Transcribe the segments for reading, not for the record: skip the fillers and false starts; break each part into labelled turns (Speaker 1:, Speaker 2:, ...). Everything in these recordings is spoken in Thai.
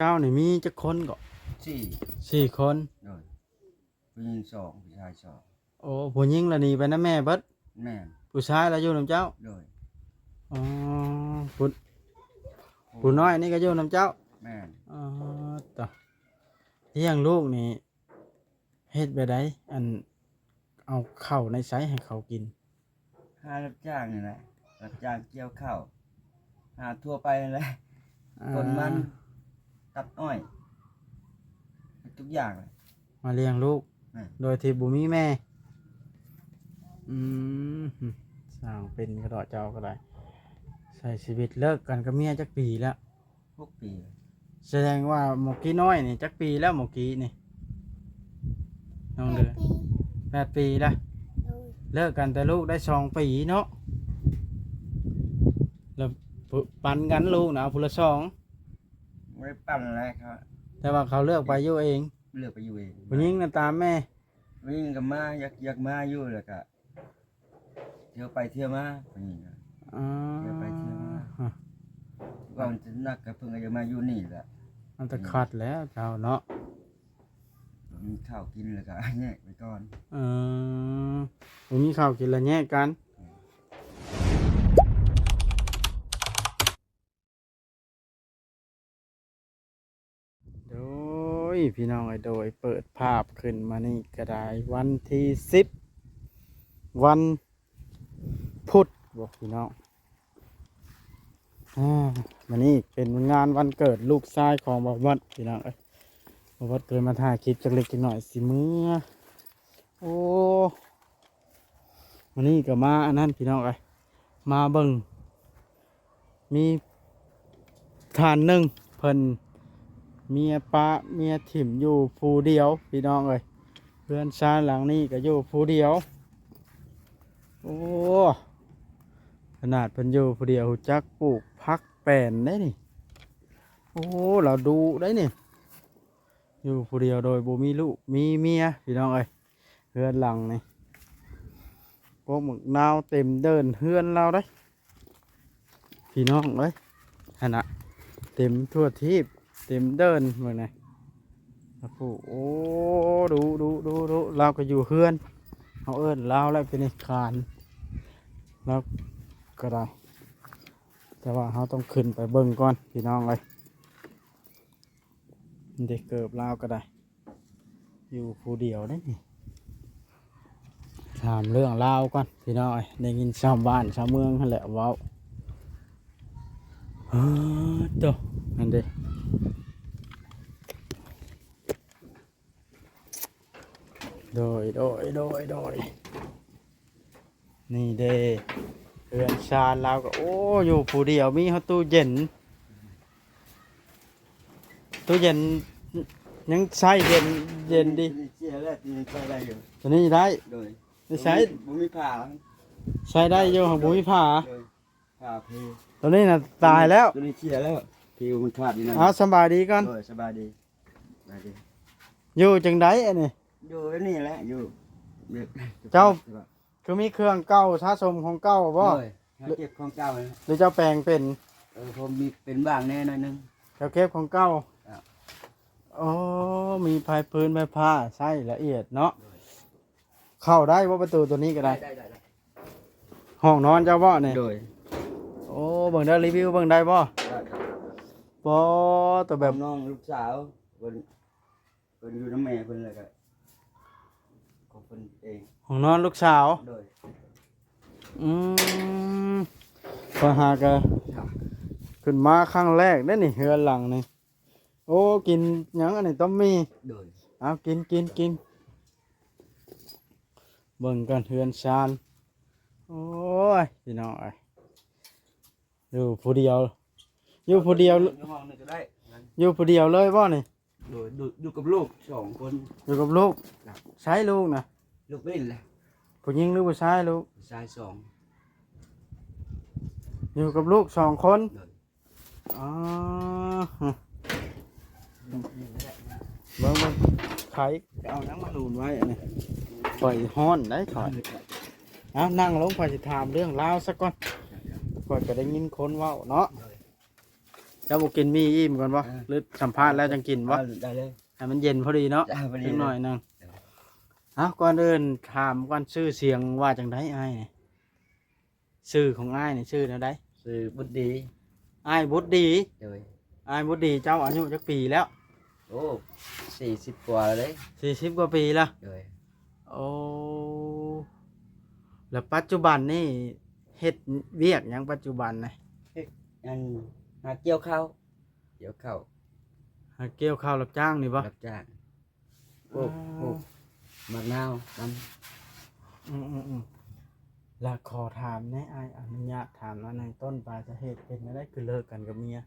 Speaker 1: เจ้านี่มีจักคนก็
Speaker 2: สี่
Speaker 1: 4 คน
Speaker 2: โดยผู้หญิงสองผู้ชายสอง
Speaker 1: โอ้ผู้หญิงละหนีไปนำแม่เบิด
Speaker 2: แม่น
Speaker 1: ผู้ชายละอยู่นำเจ้า
Speaker 2: โดย
Speaker 1: อ๋อผู้ผู้น้อยนี่ก็อยู่นำเจ้า
Speaker 2: แม่น
Speaker 1: อ๋อต่อเลี้ยงลูกนี่เฮ็ดแบบใดอันเอาข้าวในไสให้เขากิน
Speaker 2: หารับจ้างนี่แหละรับจ้างเกี่ยวข้าวหาทั่วไปนั่นแหละกนมันตัดอ้อยทุกอย่างเลย
Speaker 1: มาเลี้ยงลูกโดยที่บ่มีแม่อืมสร้างเป็นกระดอกเจ้าก็ได้ใช้ชีวิตเลิกกันกับเมียจักปีแล้ว
Speaker 2: 6 ปี
Speaker 1: แสดงว่าหมอกี้น้อยนี่จักปีแล้วหมอกี้นี่น้องเดือ8 ปีแล้วเลิกกันแต่ลูกได้2 ปีเนาะแล้วปันกันลูกนะเอาผู้ละ2
Speaker 2: ไม่ได้ปั่นอะไรครับ
Speaker 1: แต่ว่าเขาเลือกไปอยู่เอง
Speaker 2: เลือกไปอยู่เอง
Speaker 1: ผู้หญิงน่ะตามแม่
Speaker 2: วิ่งกับมาอยากมาอยู่แล้วก็เที่ยวไปเที่ยวมาผู้หญิงอะเที่ยวไปเที่ยวมาว่ามันจะนักกับเพิ่งจะมาอยู่นี่แหละ
Speaker 1: มันจะขัดแล้วเจ้าเนาะ
Speaker 2: มีข้าวกินแล้วก็แยกไปก่อน
Speaker 1: ผมมีข้าวกินแล้วแยกกันโดยพี่น้องโดยเปิดภาพขึ้นมานี่ก็ได้วันที่10วันพุธบอกพี่น้องวันนี้เป็นงานวันเกิดลูกชายของบ่าววัดพี่น้องบ่าววัดเกิดมาถ่ายคลิปจักเล็กจักหน่อยสิมื้อโอ้วันนี้ก็มาอันนั้นพี่น้องมาเบิ่งมีฐานหนึ่งเพิ่นเมียป้าเมียถิ่มอยู่ผู้เดียวพี่น้องเพื่อนชาหลังนี้ก็อยู่ผู้เดียวโอ้ขนาดเพิ่นอยู่ผู้เดียวจักปลูกพักแป้นได้นี่โอ้เราดูได้นี่อยู่ผู้เดียวโดยบ่มีลูกมีเมียพี่น้องเพื่อนหลังนี่พวกหมึกนาวเต็มเดินเฮือนเราได้พี่น้องขนาดเต็มทั่วทีบเต็มเดินเหมือนไงโอ้ดูเราก็อยู่เฮือนเอาเราแล้วเป็นคานแล้วก็ได้แต่ว่าเขาต้องขึ้นไปเบิ่งก่อนพี่น้องเด็กเกิบเราก็ได้อยู่ผู้เดียวได้นี่ถามเรื่องเล่าก่อนพี่น้องได้ยินชาวบ้านชาวเมืองนั่นแหละเว้าตัวนั่นเด้โดยนี่เด้เรือนชาเราก็โอ้อยู่ผู้เดียวมีเขาตู้เย็นยังใช้เย็นดี
Speaker 2: เชี่ยแล้วนี่ใช้ได้อยู่
Speaker 1: ตัวนี้ได้
Speaker 2: โดย
Speaker 1: ใช้
Speaker 2: บุมีผ่า
Speaker 1: ใช้ได้อยู่ของบุมีผ่า
Speaker 2: ผ่าเพ
Speaker 1: ตัวนี้น่ะตายแล้ว
Speaker 2: ตัวนี้เชี่ยแล้วผิวมันขาดนี่นะ
Speaker 1: สบายดีกัน
Speaker 2: สบายดี
Speaker 1: อยู่จังไดอันนี้
Speaker 2: อยู่นี่แหละอยู่
Speaker 1: เจ้าคือมีเครื่องเก่าสะสมของเก่าบ่
Speaker 2: เก็บของเก่า
Speaker 1: หรือเจ้าแปลงเป็น
Speaker 2: ผมมีเป็นบ้างแน่หน่อยนึง
Speaker 1: เจ้าเก็บของเก่าอ๋อมีภายพื้นไม้ผ้าใช่ละเอียดเนาะเข้าได้ว่าประตูตัวนี้ก็ได้ห้องนอนเจ้าบ่เนี่ยโอ้เบิ่งได้รีวิวเบิ่งได้บ่ตัวแบบ
Speaker 2: น้องลูกสาวเพิ่นอยู่น้ำแม่เพิ่นเลยก็ของเพิ่นเอง
Speaker 1: ห้องนอนลูกสาวพอหากะขึ้นมาครั้งแรกได้นี่เฮือนหลังนี่โอ้กินยังอันนี้ต้มมีเอากินเบิ่งกันเฮือนชานโอ้ยพี่น้องอยู่ผู้เดียวเลยบ่นี่
Speaker 2: อยู่กับลูก2 คน
Speaker 1: อยู่กับลูกใช้ลูกนะ
Speaker 2: ลูกเป็นแหละ
Speaker 1: ผู้หญิงหรือผู้ชายลูก
Speaker 2: ผู้ชาย2
Speaker 1: อยู่กับลูก2 คนเบิ่งไข่เอานังมาดูนไว้อันนี้ปล่อยฮ้อนได้ถอยนั่งลงไปจะถามเรื่องราวสักก่อนก่อนจะได้ยินคนเว้าเนาะ จ้าบ่กินมีอิ่มก่อนบ่หรือสัมภาษณ์แล้วจังกินบ่
Speaker 2: ได้เลย
Speaker 1: ให้มันเย็นพอดีเนาะ
Speaker 2: จ้าพอดี
Speaker 1: นิดหน่อยหนึงเอาก่อนอื่นถามก่อนชื่อเสียงว่าจังไดอ้ายนี่ชื่อของอ้ายนี่ชื่อแนวใด
Speaker 2: ซื้อบุตรดี
Speaker 1: อ้ายบุตรดี
Speaker 2: โดย
Speaker 1: อ้ายบุตรดีเจ้าอายุจักปีแล้ว
Speaker 2: โอ้40กว่าแล้วเด้
Speaker 1: 40กว่าปีแล้ว
Speaker 2: โดย
Speaker 1: โอ้แล้วปัจจุบันนี่เฮ็ดเวียกหยังปัจจุบันนะ
Speaker 2: อันหาเกี่ยวข้าวเกี่ยวข้าว
Speaker 1: หาเกี่ยวข้าวรับจ้างนี่บ่
Speaker 2: รับจ้างปลูกมะนาวน้
Speaker 1: อืมแล้วขอถามแหน่อ้ายอนุญาตถามว่าในต้นปลายสาเหตุเป็นจังไดคือเลิกกันกับเมีย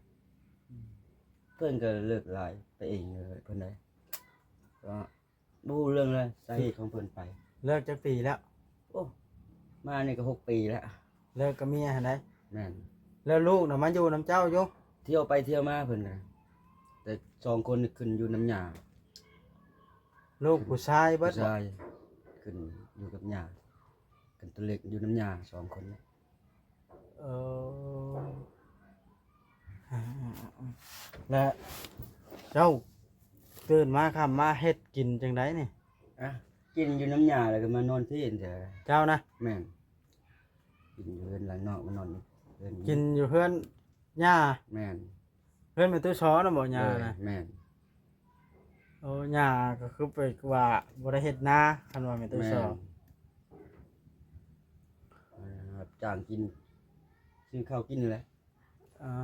Speaker 2: ำเพื่อนก็เลิกลายไปเองเลยเพิ่นได้ก็บ่รู้เรื่องเลยสาเหตุของเพิ่นไป
Speaker 1: เลิกจักปีแล้ว
Speaker 2: โอ้มานี่ก็6 ปีแล้ว
Speaker 1: เลิกกับเมียหั่นได
Speaker 2: แม่น
Speaker 1: แล้วลูกน่ะมาอยู่นํเจ้าอยู่
Speaker 2: เที่ยวไปเที่ยวมาเพิ่นน่ะแต่2 คนนี่ขึ้นอยู่น้ำหญ้า
Speaker 1: ลูกผู้ชายเบิด
Speaker 2: ผู้ชายขึ้นอยู่กับหญ้ากันตัวเล็กอยู่น้ำหญ้า2 คน
Speaker 1: เออและเจ้าตื่นมาค่ำมาเฮ็ดกินจังไดนี่
Speaker 2: อ่ะกินอยู่น้ำหญ้าแล้วก็มานอนที่นี่จ้ะ
Speaker 1: เจ้านะ
Speaker 2: แม่นกินอยู่เรือนหลังนอกมานอนเรือน
Speaker 1: กินอยู่เพื่อนย่า
Speaker 2: แม่น
Speaker 1: เพื่อนเป็นตู้ช้อนะบ่ย่านะ
Speaker 2: แม่น
Speaker 1: โอ้ย่าก็คือไปว่าบ่ได้เฮ็ดนาคันว่าเป็นตู้
Speaker 2: แม่
Speaker 1: ช้อน
Speaker 2: รับจ้างกินซื้อข้าวกินนี่แหละ
Speaker 1: อ่า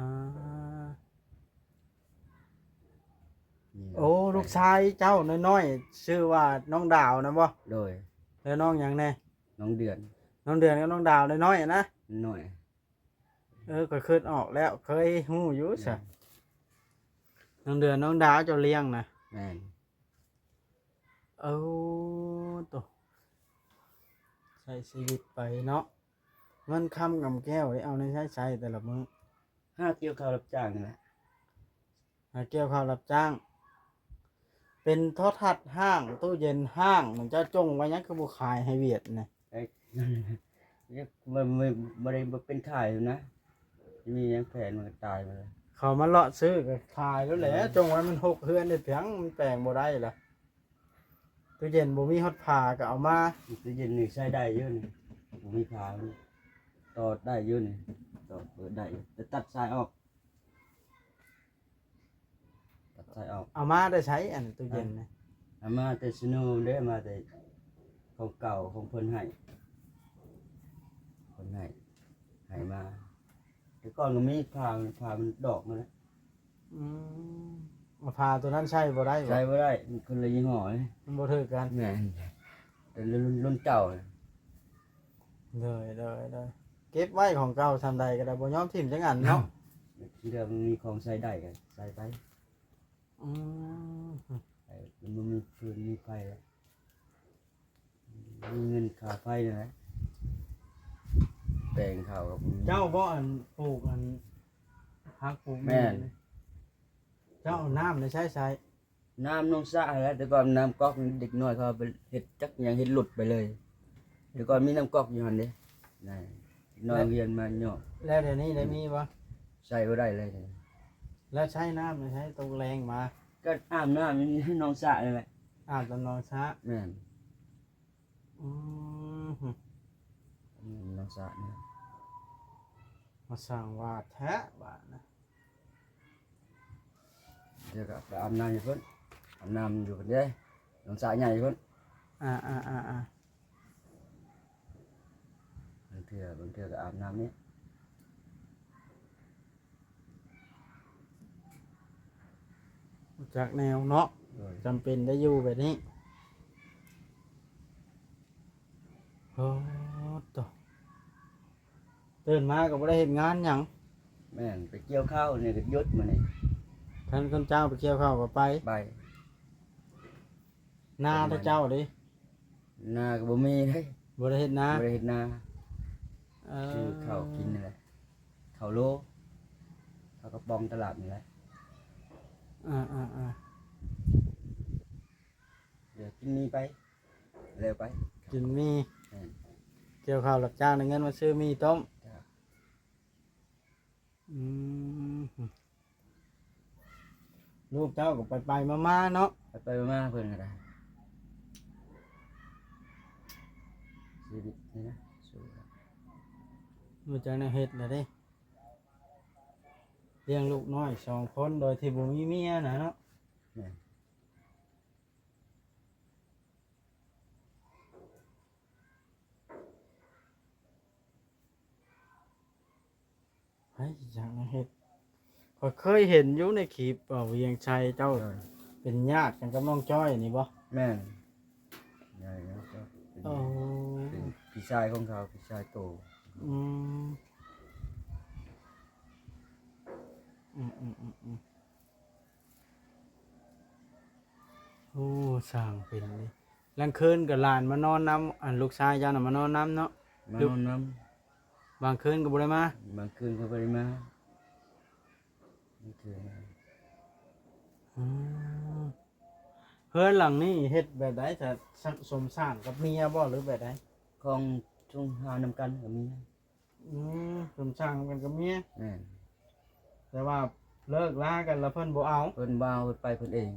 Speaker 2: นี่
Speaker 1: โอ้ลูกชายเจ้าน้อยๆชื่อว่าน้องดาวนะบ่
Speaker 2: โดย
Speaker 1: แล้วน้องหยังแน่
Speaker 2: น้องเดือน
Speaker 1: น้องเดือนกับน้องดาวน้อยๆนะ
Speaker 2: หน่อย
Speaker 1: ก็คิดออกแล้วเคยฮู้อยู่ซะน้องเดือนน้องดาวเจ้าเลี้ยงนะ
Speaker 2: แม่น
Speaker 1: เอาตัวใช้ชีวิตไปเนาะเงินค้ำกำแก้วนี่เอาในใช้แต่ละมื้อ
Speaker 2: ห้าเกี่ยวข้าวรับจ้างนี่แหละ
Speaker 1: หาเกี่ยวข้าวรับจ้าง เป็นโทรทัศน์ห้างตู้เย็นห้างมันจะจงไว้ยังคือบ่ขายให้เวียดนะ
Speaker 2: ไอ้มันได้เป็นข่ายอยู่นะมีหยังแผนมันก็ตายมาเลย
Speaker 1: เขามาเลาะซื้อก็ขายแล้วแหละจงไว้มันหกเฮือนได้เพียงมันแปลงบ่ได้ล่ะตู้เย็นบ่มีฮอดผ้าก็เอามา
Speaker 2: ตู้เย็นนี่ใช้ได้เยอะนี่ผมมีขานี่ต่อได้เยอะนี่ต่อเปิดได้อยู่แต่ตัดสายออกตัดสายออก
Speaker 1: เอามาได้ใช้อันตู้เย็นนะ
Speaker 2: เอามาแต่สโนว์ได้มาแต่ของเก่าของเพิ่นให้เพิ่นให้มาแต่ก่อนก็มีผ่ามันดอกมาแล้ว
Speaker 1: อืมเอาผ้าตัวนั้นใช้บ่ได้บ่
Speaker 2: ใช้บ่ได้มันคนละยี่ห้อเลย
Speaker 1: มันบ่ถือกัน
Speaker 2: แม่นแต่รุ่นเก่าน่ะ
Speaker 1: เลยเก็บไว้ของเก่าทำใดก็ได้บ่ยอมทิ่มจังอันเนาะ
Speaker 2: ที่เดิมมันมีของใช้ได้ก็ใส่ไป
Speaker 1: อืม
Speaker 2: ใส่มันมีฟืนมีไฟแล้วมีเงินค่าไฟนี่แหละแปลงข้าวกับผม
Speaker 1: เจ้าบ่อันปลูกอันพักปลูก
Speaker 2: แม่น
Speaker 1: เจ้าเอาน้ำในใช้
Speaker 2: น้ำนองสระแล้วแต่ก่อนน้ำก๊อกเด็กน้อยเขาเอาไปเฮ็ดจักอย่างเฮ็ดหลุดไปเลยแต่ก่อนมีน้ำก๊อกอยู่หั่นเด้นั่นน้อยเรียนมาเหยาะ
Speaker 1: แล้วเดี๋ยวนี้ได้มีบ่
Speaker 2: ใส่บ่ได้เลย
Speaker 1: แล้วใช้น้ำในใช้ตรงแรงมา
Speaker 2: ก็อาบน้ำนี่น้องสระนี่แหละ
Speaker 1: อาบตำนองช้า
Speaker 2: แม่น
Speaker 1: อืม
Speaker 2: น้องสระนี่
Speaker 1: มาสั่งว่าแท้บาดนะ
Speaker 2: เดี๋ยวก็ไปอาบน้ำอยู่เพิ่นอาบน้ำอยู่เพิ่นเด้น้องสระใหญ่เพิ่น
Speaker 1: อ่า
Speaker 2: บางเทื่อก็อาบน้ำนี่
Speaker 1: จากแนวเนาะ
Speaker 2: โดย
Speaker 1: จำเป็นได้อยู่แบบนี้โอ้ตัวตื่นมาก็บ่ได้เห็นงานหยัง
Speaker 2: แม่นไปเกี่ยวข้าวนี่ก็หยุดมื้อนี้
Speaker 1: ท่านคนเจ้าไปเกี่ยวข้าวก็ไป
Speaker 2: ไป
Speaker 1: นาท่าเจ้าดิ
Speaker 2: นาก็บ่มีเด้
Speaker 1: บ่ได้เฮ็ดนา
Speaker 2: บ่ได้เฮ็ดนา
Speaker 1: เอ
Speaker 2: ซื้อข้าวกินนี่แหละข้าวโลข้าวกระป๋องตลาดนี่แหละ
Speaker 1: อ่า
Speaker 2: เดี๋ยวกินมีไปเร็วไป
Speaker 1: กินมี
Speaker 2: แม่น
Speaker 1: เกี่ยวข้าวรับจ้างได้เงินมาซื้อมีต้ม
Speaker 2: จ้ะ
Speaker 1: อืม เจ้าก็ไปมาๆเนาะ
Speaker 2: ไปมาเพิ่นก็ได้ชีวิตนี่นะสู้
Speaker 1: รู้จักแนวเฮ็ดแล้วเด้เลี้ยงลูกน้อย2คนโดยที่บ่มีเมียน่ะเนาะ
Speaker 2: แม่น
Speaker 1: เฮ้ยจังแนวเฮ็ดข้อยเคยเห็นอยู่ในคลิปเวียงชัยเจ้าเป็นญาติกันกับน้องจ้อยนี่บ่
Speaker 2: แม่นใหญ่แล้วก็เป็น
Speaker 1: โอ้
Speaker 2: เป็นพี่ชายของเขาพี่ชายโต
Speaker 1: อืมอืมอืมอืมอืมโอ้สร้างเป็นนี่กลางคืนกับหลานมานอนน้ำอันลูกชายเจ้าน่ะมานอนน้ำเนาะ
Speaker 2: มานอนน้
Speaker 1: บางคืนก็บ่ได้มา
Speaker 2: ำบางคืนก็บ่ได้มานี่คือ
Speaker 1: อืมเฮือนหลังนี้เฮ็ดแบบใดจะสมสร้างกับเมียบ่หรือแบบใด
Speaker 2: ของช่วงหานำกันก็มี
Speaker 1: สมสร้างกันกับเมีย
Speaker 2: แม่น
Speaker 1: แต่ว่าเลิกลากันแล้วเพิ่นบ่เอา
Speaker 2: เพิ่นบ่าวเพิ่นไปเพิ่นเอง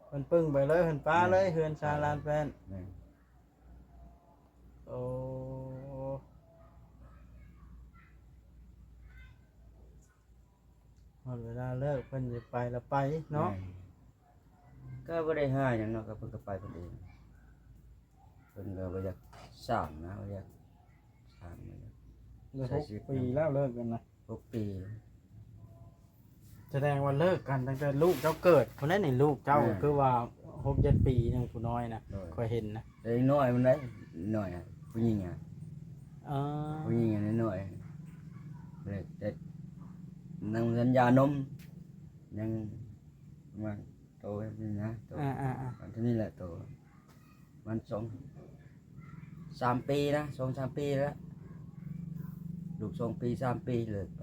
Speaker 1: เพิ่นปึ้งไปเลยเพิ่นป้าเลยเฮือนชาลานแฟน
Speaker 2: แม่น
Speaker 1: โอ้หมดเวลาเลิกเพิ่นจะไปแล้วไปเนาะ
Speaker 2: แม่ก็บ่ได้หาหยังเนาะก็เพิ่นก็ไปเพิ่นเองเพิ่นก็บ่อยากสร้างนะบ่อยากสร้างมัน
Speaker 1: เลิก6 ปีแล้วเลิกกันนะ
Speaker 2: 6 ปี
Speaker 1: แสดงว่าเลิกกันตั้งแต่ลูกเจ้าเกิดคนนั้นนี่ลูกเจ้าคือว่า6-7 ปีนึงผู้น้อยนะค่อยเห็นนะ
Speaker 2: ได้น้อยมันได้น้อยผู้หญิงอ่ะ
Speaker 1: อ่า
Speaker 2: ผู้หญิงอันน้อยเลยแต่นั่งสัญญานมยังมันโตนี่นะโต มันเท่านี้แหละโตมัน3 ปีนะ2-3 ปีแล้วลูก2 ปี3 ปีเลิกไป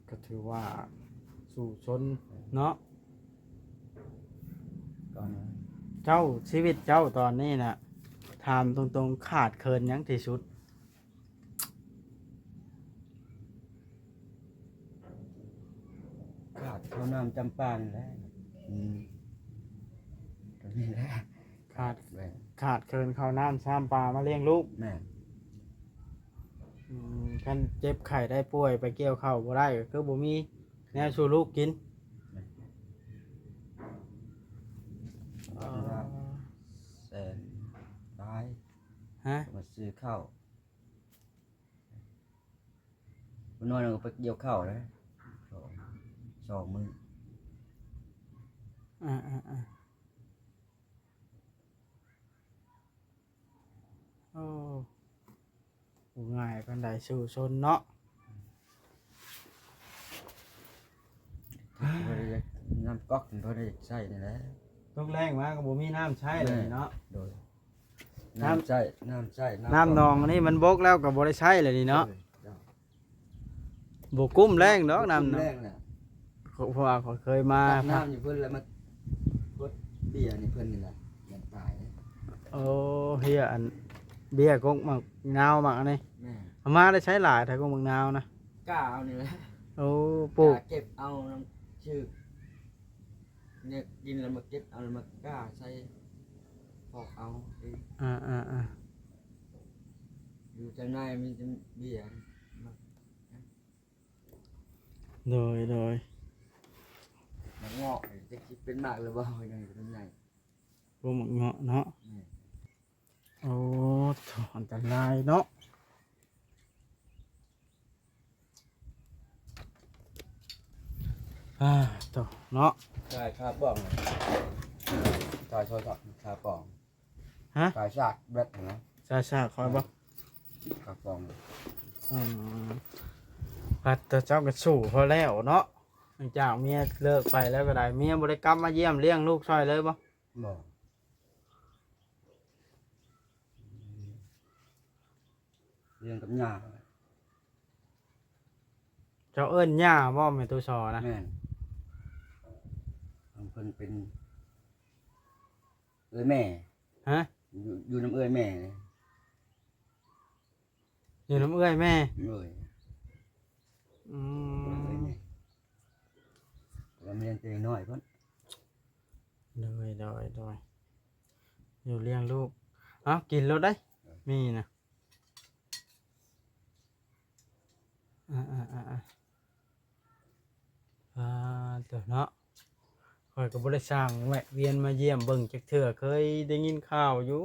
Speaker 1: ก็ถือว่าสู่ชนเนาะ
Speaker 2: ก่อนนะ
Speaker 1: เจ้าชีวิตเจ้าตอนนี้นะถามตรงๆขาดเคินหยังที่สุด
Speaker 2: ขาดข้าวน้ำจำปานี่แหละตอนนี้แหละ
Speaker 1: ขาด
Speaker 2: แม่
Speaker 1: ขาดเคินข้าวน้ำซ้ำปลามาเลี้ยงลูก
Speaker 2: แม่
Speaker 1: กันเจ็บไข้ได้ป่วยไปเกี่ยวข้าวบ่ได้ก็คือบ่มีแนวชูลูกกินเอ่อ
Speaker 2: แสนตาย
Speaker 1: ฮะ
Speaker 2: มาซื้อข้าวมันนอนเราไปเกี่ยวข้าวเลยสองมื้อ
Speaker 1: อ่าโอ้บ่ง่ายกันได้สู่ชนเนาะ
Speaker 2: เพราะได้น้ำก๊อกเพราะได้ใส่นี่แหละ
Speaker 1: ตกแรงมาก็บ่มีน้ำใช้เลยเนาะ
Speaker 2: โดย
Speaker 1: น้ำ
Speaker 2: น้ำใส่น้ำใส่
Speaker 1: น้ำนองอันนี้มันบกแล้วก็บ่ได้ใช้เลยนี่เนาะบ่กุ้มแรงดอกน้ำ
Speaker 2: แร
Speaker 1: เนาะ
Speaker 2: งเนี่ย
Speaker 1: เพราะว่าเขาเคยมา
Speaker 2: น้ำอยู่เพิ่นแล้วมากดเบียร์นี่เพิ่นนี่แหละอย่างตาย
Speaker 1: โอ้เฮียอันเบี้ยกงมักนาวมักอันนี้
Speaker 2: แม่
Speaker 1: เอามาได้ใช้หลายถ้ากงมักนาวนะ
Speaker 2: กล้าเอานี่แหละ
Speaker 1: โอ้ปลูก
Speaker 2: ล้าเก็บเอาน้ำชื่อเนี่ยกินแล้วมาเก็บเอาแล้วมากล้าใส่พอกเอาเอง
Speaker 1: อ่า
Speaker 2: อยู่ข้างในมีแต่เบียร์มา
Speaker 1: โดย
Speaker 2: มาเงาะจะคิดเป็นมากหรือเปล่ายังไงเป็นไง
Speaker 1: ปลูกมักเงาะเนาะ
Speaker 2: นี่
Speaker 1: โอ้โถอันตรายเนาะโถเนาะ
Speaker 2: ใช่ครับบ้องตายซอยตับคาปอง
Speaker 1: ฮะ
Speaker 2: ตายชากแบล็คนะ
Speaker 1: ซาคอยบ่
Speaker 2: คาปอง
Speaker 1: พัดแต่เจ้าก็สู้พอแล้วเนาะหลังจากเมียเลิกไปแล้วก็ได้เมียบ่ได้กลับมาเยี่ยมเลี้ยงลูกช่วยเลยบ่
Speaker 2: บอกเรียนกับยา
Speaker 1: เจ้าเอิ้นย่าบ่แม่ตุซอนะ
Speaker 2: แม่นเพิ่นเป็นเอ้ยแม่
Speaker 1: ฮะ
Speaker 2: อยู่น้ำเอ้ยแม่เลย
Speaker 1: อยู่น้ำเอื้อยแม่
Speaker 2: เอ้ย งตัวเองน้อยเพิ่น
Speaker 1: โดยอยู่เลี้ยงลูกเอ้ากินแล้วได้มีนะเดี๋ยวเนาะข่อยก็บ่ได้สร้างแวะเวียนมาเยี่ยมเบิ่งจักเทื่อเคยได้ยินข่าวอยู่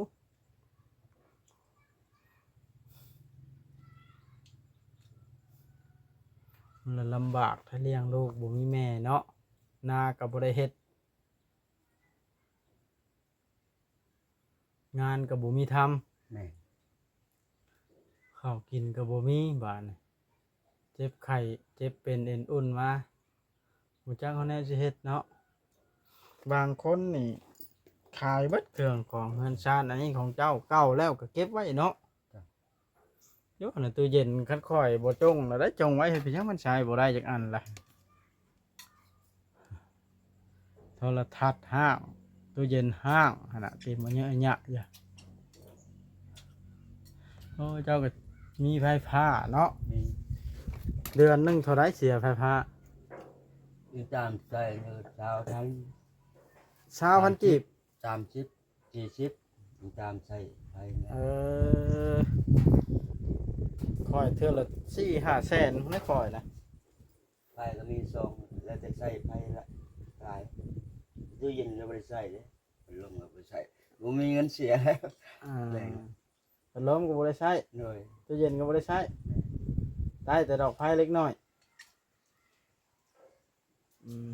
Speaker 1: มันละลำบากถ้าเลี้ยงลูกบ่มีแม่เนาะนาก็บ่ได้เฮ็ดงานก็บ่มีทำ
Speaker 2: แม่
Speaker 1: ข้าวกินก็บ่มีบาดนี่เจ็บไข้เจ็บเป็นเอ็นอุ่นมาบ่จักเฮาแน่สิเฮ็ดเนาะบางคนนี่ขายเบิดเครื่องของเฮือนชาติอันนี้ของเจ้าเก่าแล้วก็เก็บไว้เนาะโยน่ะตู้เย็นคันค่อยบ่จงแล้วได้จงไว้เฮ็ดไปจังมันใช้บ่ได้จักอันล่ะโทรทัศน์ห้างตู้เย็นห้างขนาดที่มันเยอะแยะอย่าโอ้เจ้าก็มีไฟฟ้าเนาะ
Speaker 2: มี
Speaker 1: เดือนหนึงเท่าไรเสียไฟฟ้า
Speaker 2: อยู่ตามใจชาวทั้ง
Speaker 1: 20,000กีบ
Speaker 2: 30 40อยู่ตามใส่ไผนะ
Speaker 1: คอยเทื่อละ4-5 แสนไม่คอยนะ
Speaker 2: ไผก็มีซองแล้วแต่ใส่ไผละตายตู้เย็นเราบ่ได้ใส่เด้มันลงเราบ่ได้ใส่บ่มีเงินเสียแล้ว แรง
Speaker 1: พัดลมก็บ่ได้ใช้
Speaker 2: หน่อย
Speaker 1: ตู้เย็นก็บ่ได้ใช้ได้แต่ดอกไผ่เล็กน้อย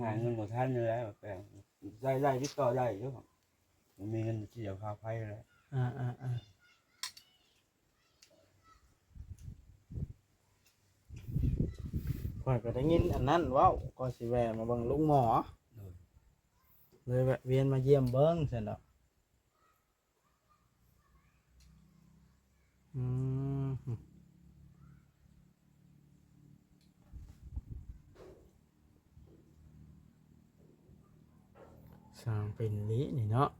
Speaker 2: หาเงินบ่ทันอยู่แล้วแปลงได้ติดต่อได้อยู่ครับบ่มีเงินเสียค่าไฟแล้ว
Speaker 1: ข้อยก็ได้ยินอันนั้นเว้าก็สิแวะมาเบิ่งลุงหมอเลยแวะเวียนมาเยี่ยมเบิ่งซั่นดอกสร้างเป็นนี้นี่เนาะ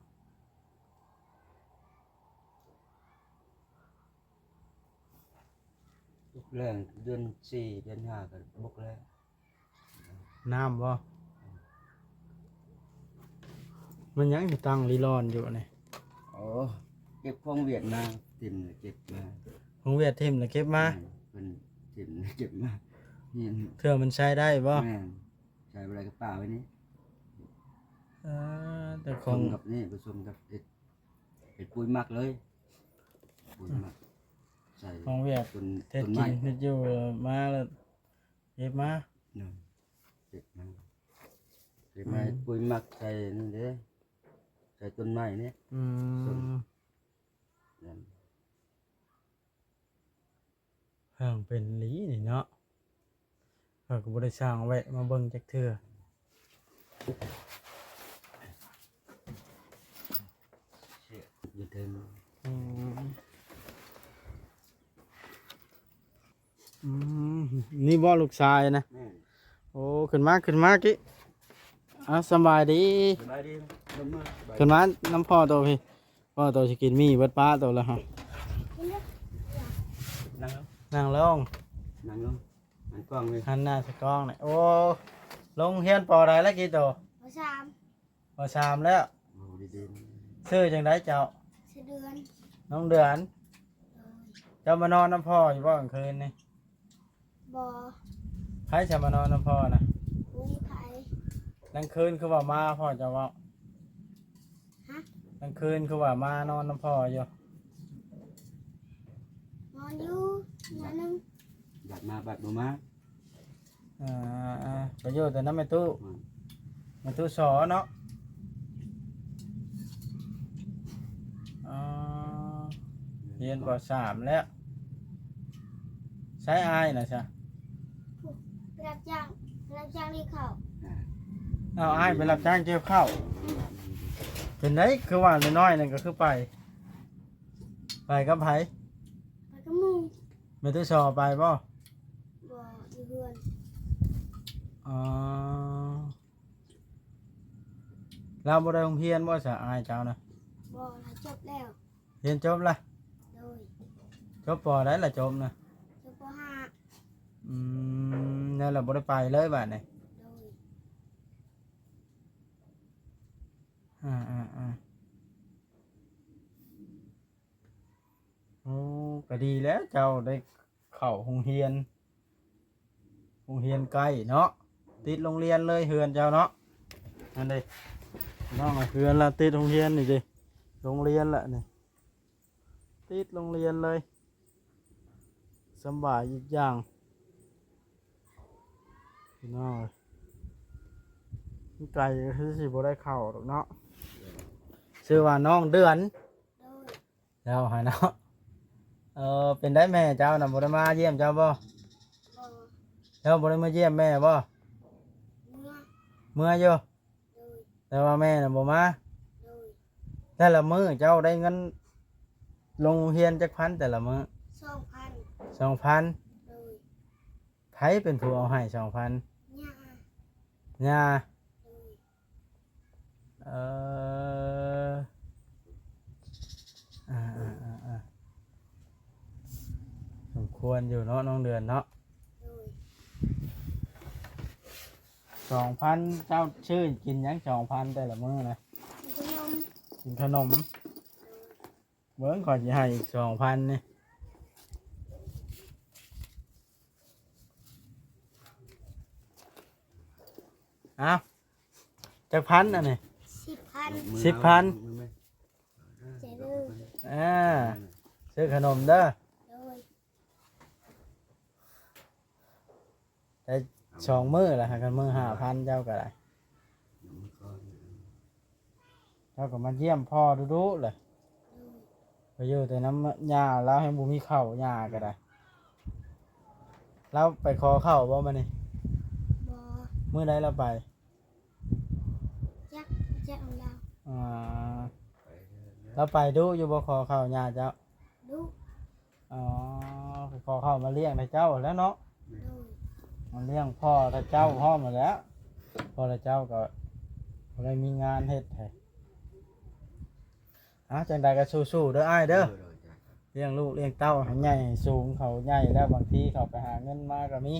Speaker 2: บุกแรงเดือน4เดือน5ก็บุกแล้ว
Speaker 1: น้ำบ่มันยังสิตั้งลีลอนอยู่นี่
Speaker 2: โอ้เก็บของเวียดนามติ่มเก็บมา
Speaker 1: ของเวียดทิมแล้วเก็บมา
Speaker 2: เป็นติ่มเก็บมานี่
Speaker 1: เทื่อมันใช้ได้บ่
Speaker 2: แม่ใส่อะไรกระเป๋าไว้นี่
Speaker 1: แต่
Speaker 2: ผ
Speaker 1: ข
Speaker 2: ส
Speaker 1: อง
Speaker 2: มกับนี่ผสมกับเห็ดปุ๋ยหมักเลยปุ๋ยหมักใส่
Speaker 1: ของเวียด
Speaker 2: ต้น
Speaker 1: เท็ด
Speaker 2: ต้น
Speaker 1: กิ
Speaker 2: ไม้
Speaker 1: นเท็ดอยู่มาแล้วเก็บมา
Speaker 2: นี่เห็ดมันเห็ดไม้ปุ๋ยหมักใส่นี่เด้ใส่ต้นไม้นี่ นั่น
Speaker 1: เพิ่งเป็นหลีนี่เนาะเขาก็บ่ได้สร้างไว้มาเบิ่งจักเทื่อ
Speaker 2: เชี่ยอยู่เทิง
Speaker 1: นี่บ่ลูกชายนะ
Speaker 2: แม่
Speaker 1: โอ้ขึ้นมากิสำบายดี
Speaker 2: สบายดีลงมาสบาย
Speaker 1: ขึ้นมาน้ำพ่อโตพี่พ่อโตสิกินมีเบิดป้าโตแล้วฮะ
Speaker 2: นั่งลง
Speaker 1: นั่งลง
Speaker 2: นั่งลงนั่งกล้องเลย
Speaker 1: หันหน้าใส่กล้องหน่อยโอ้ลงเฮียนปอใดแล้วกี่โต
Speaker 3: พอสาม
Speaker 1: ปอ3แล้ว
Speaker 2: โอ้ดี
Speaker 1: ชื่อจังไดเจ้า
Speaker 3: สเดือน
Speaker 1: น้องเดือน
Speaker 3: โดย
Speaker 1: เจ้ามานอนน้ำพ่ออยู่บ่กลางคืนนี่
Speaker 3: บอ
Speaker 1: ใครจะมานอนน้ำพ่อนะ
Speaker 3: วุ้งไผ่
Speaker 1: กลางคืนคือว่ามาพ่อจะเว่า
Speaker 3: ฮะ
Speaker 1: กลางคืนคือว่ามานอนน้ำพ่ออยู่
Speaker 3: นอนอยู่นอนหนึง
Speaker 2: ๆบัดมาบัดบ่มา
Speaker 1: ไปอยู่แต่น้ำไม่ตู้
Speaker 2: อืม
Speaker 1: ไม่ตู้สอเนาะเรียนป .3 แล้วใช้อายนะจ๊ะ
Speaker 3: ไปรับจ้างเรียกเขา
Speaker 1: เอาอายไปรับจ้างเกี่ยวข้าวเป็นไดคือว่าน้อยๆนั่นก็คือไปกับไผ
Speaker 3: ไปกับหมู
Speaker 1: ไม่ตู้สอไปบ่
Speaker 3: บออยู่เรือน
Speaker 1: อ๋อเราบ่ได้โรงเรียนบ่ซะอายเจ้านะ
Speaker 3: บอลาจบแล้ว
Speaker 1: เรียนจบละ
Speaker 3: โดย
Speaker 1: จบปอได้ละจบนะ
Speaker 3: จบปห้า
Speaker 1: นั่นแหละบ่ได้ไปเลยบัดนี้
Speaker 3: โดย
Speaker 1: อ่าอ่าอ่าโอ้ก็ดีแล้วเจ้าได้เข้าโรงเรียนใกล้เนาะติดโรงเรียนเลยเฮือนเจ้าเนาะนั่นเด้น้องเฮือนละติดโรงเรียนนี่ดิโรงเรียนละนี่ติดโรงเรียนเลยสำบายอีกอย่างน้องไกลคือสิบ่ได้เข้าหรอกเนาะชื่อว่าน้องเดือน
Speaker 3: โดย
Speaker 1: แล้วหายเนาะเป็นได้แม่เจ้าน่ะบ่ได้มาเยี่ยมเจ้าบ่
Speaker 3: บ่
Speaker 1: แล้วบ่ได้มาเยี่ยมแม่บ่
Speaker 3: เมื่อ
Speaker 1: เมื่ออยู่
Speaker 3: โดย
Speaker 1: แต่ว่าแม่น่ะบ่มา
Speaker 3: โดย
Speaker 1: แต่ละมื้อเจ้าได้เงินลงโรงเรียนจักพันแต่ละมื้อ
Speaker 3: 2,000
Speaker 1: 2,000
Speaker 3: โดย
Speaker 1: ไผเป็นผู้เอาให้ 2,000
Speaker 3: ย่า
Speaker 1: ย่า
Speaker 3: โดย
Speaker 1: เอ่ออ่าสมควรอยู่เนาะน้องเดือนเนาะ
Speaker 3: โดย
Speaker 1: 2,000เจ้าชื่อกินหยัง 2,000แต่ละมื้อนะ
Speaker 3: ขนม
Speaker 1: กินขนมเบิ่งขอยสิให้อีก 2,000นี่เอ้าจักพันอันนี้
Speaker 3: 10,000
Speaker 1: 10,000
Speaker 3: เจริญ
Speaker 1: ซื้อขนมเด้อ
Speaker 3: โดย
Speaker 1: ได้2 มื้อละหากันมื้อ5,000เจ้าก็ได้เจ้าก็มาเยี่ยมพ่อดูๆเลยไปอยู่แต่น้ำยาแล้วให้บ่มีข้าวยาก็ได้แล้วไปขอข้าวบ่มานี่
Speaker 3: บ่
Speaker 1: มื้อใดเราไป
Speaker 3: จักจะเอาเรา
Speaker 1: อ่าเราไปดูอยู่บ่ขอข้าวยาเจ้า
Speaker 3: ดุ
Speaker 1: อ๋อไปขอข้าวมาเลี้ยงให้เจ้าแล้วเนาะ
Speaker 3: โดย
Speaker 1: มาเลี้ยงพ่อถ้าเจ้าพ่อมาแล้วพ่อและเจ้าก็บ่ได้มีงานเฮ็ดให้จังใดก็สู้ๆเด้ออ้ายเด้อเลี้ยงลูกเลี้ยงเต้าให้ใหญ่ให้สูงเขาใหญ่แล้วบางทีเขาไปหาเงินมาก็มี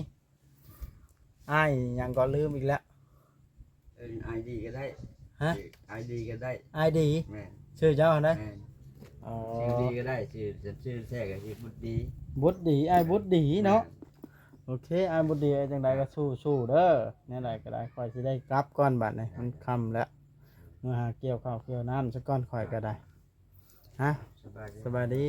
Speaker 1: อ้ายยังก็ลืมอีกแล้ว
Speaker 2: ไอดีก็ได้
Speaker 1: ฮะ
Speaker 2: ไอดีก็ได้
Speaker 1: อ้ายดี
Speaker 2: แม่
Speaker 1: ชื่อเจ้านะ
Speaker 2: แม่
Speaker 1: อ๋อ
Speaker 2: ชื่อดีก็ได้ชื่อแท้ก็ชื่อบุตรดี
Speaker 1: บุตรดีอ้ายบุตรดีเนาะโอเคอ้ายบุตรดีจังใดก็สู้ๆเด้อเนี่ยไหนก็ได้ค่อยสิได้กลับก่อนบัดนี้มันค่ำแล้วเมื่อหาเกี่ยวข้าวเกี่ยวน้ำซะก่อนค่อยก็ได้ฮะ
Speaker 2: สบายดี
Speaker 1: สบายดี